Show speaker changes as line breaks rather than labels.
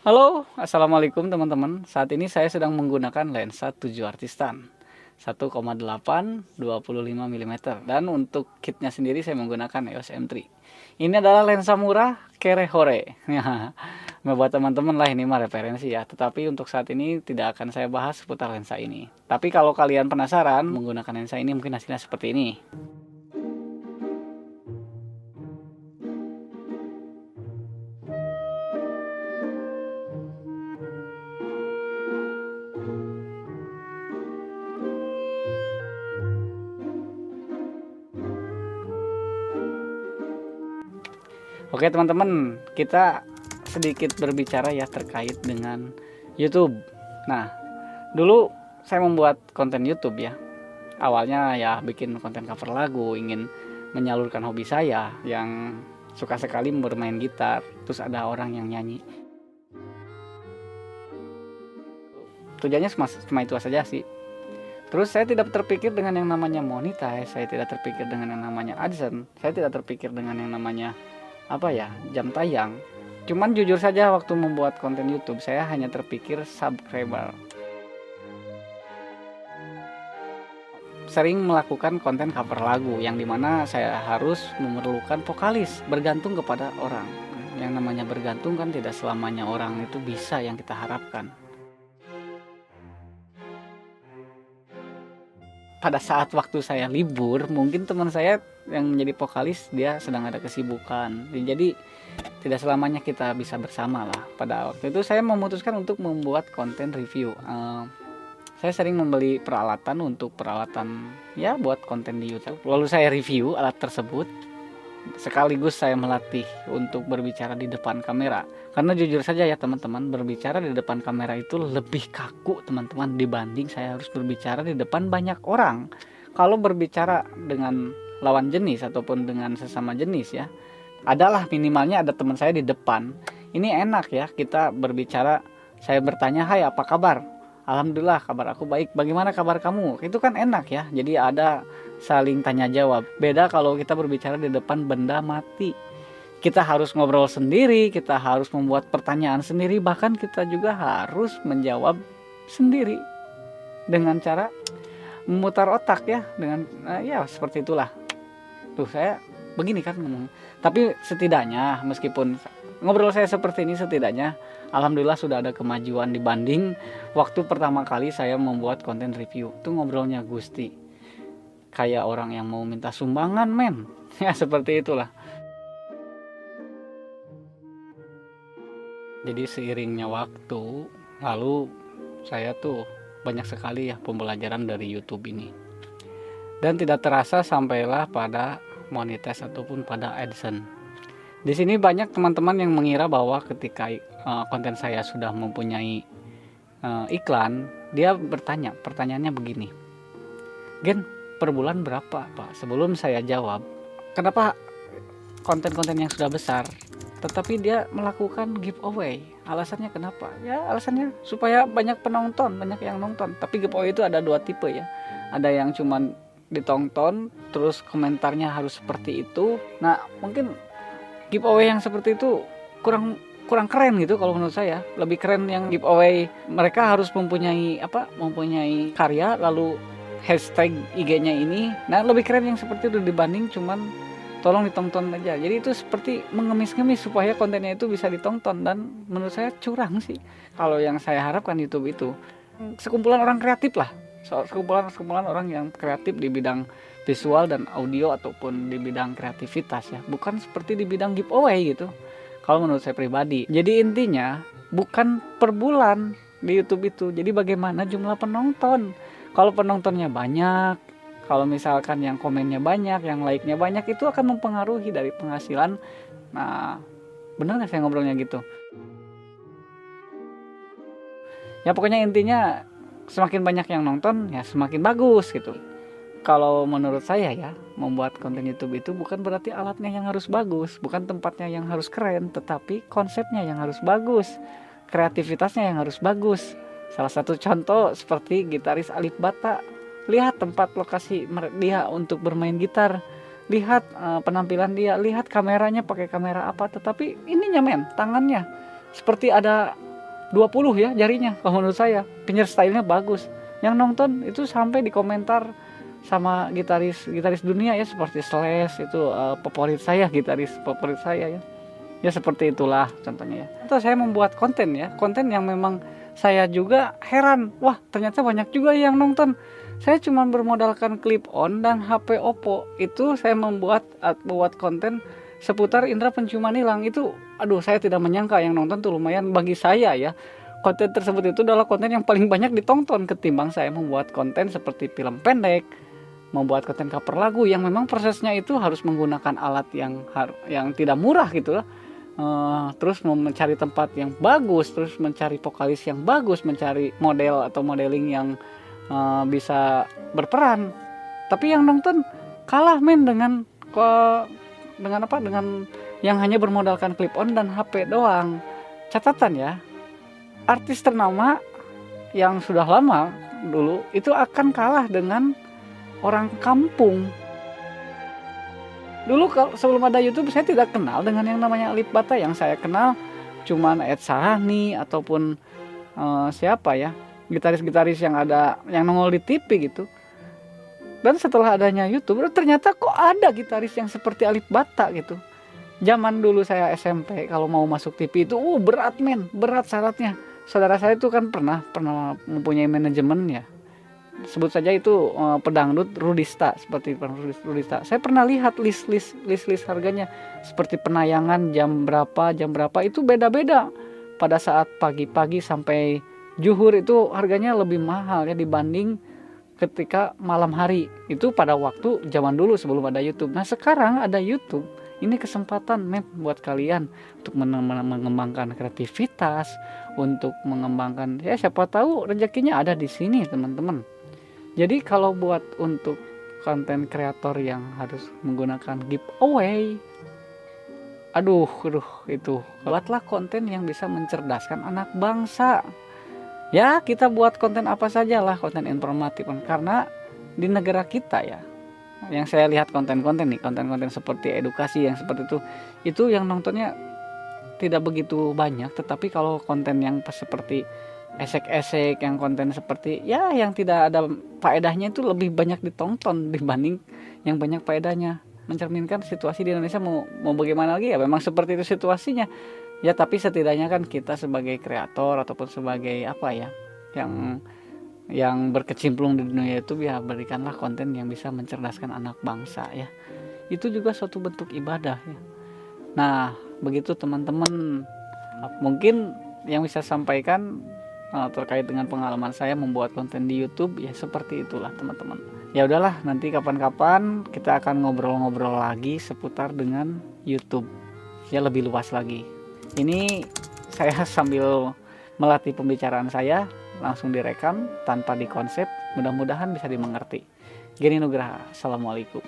Halo, assalamualaikum teman-teman. Saat ini saya sedang menggunakan lensa 7 artistan 1,8 25 mm, dan untuk kitnya sendiri saya menggunakan EOS M3. Ini adalah lensa murah kere hore. Nggak buat teman-teman lah, ini mah referensi ya. Tetapi untuk saat ini tidak akan saya bahas seputar lensa ini. Tapi kalau kalian penasaran menggunakan lensa ini, mungkin hasilnya seperti ini. Oke teman-teman, kita sedikit berbicara ya terkait dengan YouTube. Nah, dulu saya membuat konten YouTube ya. Awalnya ya bikin konten cover lagu, ingin menyalurkan hobi saya yang suka sekali bermain gitar. Terus ada orang yang nyanyi. Tujuannya cuma itu saja sih. Terus saya tidak terpikir dengan yang namanya monetize, saya tidak terpikir dengan yang namanya AdSense, saya tidak terpikir dengan yang namanya jam tayang. Cuman jujur saja waktu membuat konten YouTube saya hanya terpikir subscriber. Sering melakukan konten cover lagu yang dimana saya harus memerlukan vokalis, bergantung kepada orang. Yang namanya bergantung kan tidak selamanya orang itu bisa yang kita harapkan. Pada saat waktu saya libur, mungkin teman saya yang menjadi vokalis dia sedang ada kesibukan, jadi tidak selamanya kita bisa bersama lah. Pada waktu itu saya memutuskan untuk membuat konten review. Saya sering membeli peralatan ya buat konten di YouTube, lalu saya review alat tersebut. Sekaligus saya melatih untuk berbicara di depan kamera, karena jujur saja ya teman-teman, berbicara di depan kamera itu lebih kaku teman-teman dibanding saya harus berbicara di depan banyak orang. Kalau berbicara dengan lawan jenis ataupun dengan sesama jenis ya, adalah minimalnya ada teman saya di depan. Ini enak ya, kita berbicara, saya bertanya, "Hai, apa kabar?" "Alhamdulillah, kabar aku baik. Bagaimana kabar kamu?" Itu kan enak ya. Jadi ada saling tanya jawab. Beda kalau kita berbicara di depan benda mati. Kita harus ngobrol sendiri, kita harus membuat pertanyaan sendiri, bahkan kita juga harus menjawab sendiri dengan cara memutar otak ya, dengan ya seperti itulah. Tuh saya begini kan ngomong. Tapi setidaknya meskipun ngobrol saya seperti ini, setidaknya alhamdulillah sudah ada kemajuan dibanding waktu pertama kali saya membuat konten review. Itu ngobrolnya Gusti, kayak orang yang mau minta sumbangan men. Ya seperti itulah. Jadi seiringnya waktu lalu, saya tuh banyak sekali ya pembelajaran dari YouTube ini. Dan tidak terasa sampailah pada monetize ataupun pada AdSense. Di sini banyak teman-teman yang mengira bahwa ketika konten saya sudah mempunyai iklan, dia bertanya, pertanyaannya begini, "Gen, per bulan berapa Pak?" Sebelum saya jawab, kenapa konten-konten yang sudah besar tetapi dia melakukan giveaway? Alasannya kenapa? Ya alasannya supaya banyak penonton, banyak yang nonton. Tapi giveaway itu ada dua tipe ya. Ada yang cuman ditonton terus komentarnya harus seperti itu. Nah mungkin giveaway yang seperti itu kurang keren gitu kalau menurut saya. Lebih keren yang giveaway mereka harus mempunyai karya, lalu hashtag IG-nya ini. Nah lebih keren yang seperti itu dibanding cuman tolong ditonton aja. Jadi itu seperti mengemis-ngemis supaya kontennya itu bisa ditonton, dan menurut saya curang sih. Kalau yang saya harapkan YouTube itu sekumpulan orang kreatif lah. Sekumpulan orang yang kreatif di bidang visual dan audio ataupun di bidang kreativitas ya. Bukan seperti di bidang giveaway gitu. Kalau menurut saya pribadi. Jadi intinya bukan per bulan di YouTube itu. Jadi bagaimana jumlah penonton. Kalau penontonnya banyak, kalau misalkan yang komennya banyak, yang like-nya banyak, itu akan mempengaruhi dari penghasilan. Nah, bener gak saya ngobrolnya gitu? Ya pokoknya intinya semakin banyak yang nonton, ya semakin bagus gitu. Kalau menurut saya ya, membuat konten YouTube itu bukan berarti alatnya yang harus bagus, bukan tempatnya yang harus keren, tetapi konsepnya yang harus bagus, kreativitasnya yang harus bagus. Salah satu contoh seperti gitaris Alif Bata. Lihat tempat lokasi dia untuk bermain gitar, lihat penampilan dia, lihat kameranya pakai kamera apa, tetapi ininya men, tangannya seperti ada 20 ya jarinya kalau menurut saya. Penyiar stylenya bagus. Yang nonton itu sampai di komentar sama gitaris dunia ya, seperti Slash itu favorit saya, gitaris favorit saya ya. Ya seperti itulah contohnya ya. Atau saya membuat konten ya, konten yang memang saya juga heran, wah ternyata banyak juga yang nonton. Saya cuma bermodalkan clip on dan HP Oppo, itu saya membuat konten seputar indera penciuman hilang. Itu aduh, saya tidak menyangka yang nonton tuh lumayan bagi saya ya. Konten tersebut itu adalah konten yang paling banyak ditonton ketimbang saya membuat konten seperti film pendek, membuat konten cover lagu yang memang prosesnya itu harus menggunakan alat yang tidak murah gitu lah. Terus mau mencari tempat yang bagus, terus mencari vokalis yang bagus, mencari model atau modeling yang bisa berperan. Tapi yang nonton kalah men dengan yang hanya bermodalkan clip on dan HP doang. Catatan ya, artis ternama yang sudah lama dulu itu akan kalah dengan orang kampung. Dulu sebelum ada YouTube saya tidak kenal dengan yang namanya Alip Ba Ta. Yang saya kenal cuman Ed Sahani ataupun siapa ya, gitaris-gitaris yang nongol di TV gitu. Dan setelah adanya YouTube ternyata kok ada gitaris yang seperti Alip Ba Ta gitu. Zaman dulu saya SMP kalau mau masuk TV itu berat men, berat syaratnya. Saudara saya itu kan pernah mempunyai manajemen ya. Sebut saja itu pedangdut Rudista, seperti Rudista. Saya pernah lihat list harganya, seperti penayangan jam berapa itu beda-beda. Pada saat pagi-pagi sampai zuhur itu harganya lebih mahal ya dibanding ketika malam hari. Itu pada waktu zaman dulu sebelum ada YouTube. Nah sekarang ada YouTube, ini kesempatan buat kalian untuk mengembangkan kreativitas, untuk mengembangkan ya siapa tahu rezekinya ada di sini teman-teman. Jadi kalau buat untuk konten kreator yang harus menggunakan giveaway, aduh itu buatlah konten yang bisa mencerdaskan anak bangsa. Ya kita buat konten apa saja lah, konten informatif, karena di negara kita ya, yang saya lihat konten-konten seperti edukasi yang seperti itu yang nontonnya tidak begitu banyak. Tetapi kalau konten yang seperti esek-esek, yang konten seperti ya yang tidak ada faedahnya itu lebih banyak ditonton dibanding yang banyak faedahnya. Mencerminkan situasi di Indonesia mau bagaimana lagi ya, memang seperti itu situasinya ya. Tapi setidaknya kan kita sebagai kreator ataupun sebagai apa ya yang berkecimpung di dunia itu ya, berikanlah konten yang bisa mencerdaskan anak bangsa ya. Itu juga suatu bentuk ibadah ya. Nah begitu teman-teman, mungkin yang bisa sampaikan terkait dengan pengalaman saya membuat konten di YouTube ya, seperti itulah teman-teman. Ya udahlah, nanti kapan-kapan kita akan ngobrol-ngobrol lagi seputar dengan YouTube ya, lebih luas lagi. Ini saya sambil melatih pembicaraan saya, langsung direkam tanpa dikonsep, mudah-mudahan bisa dimengerti. Geni Nugraha, assalamualaikum.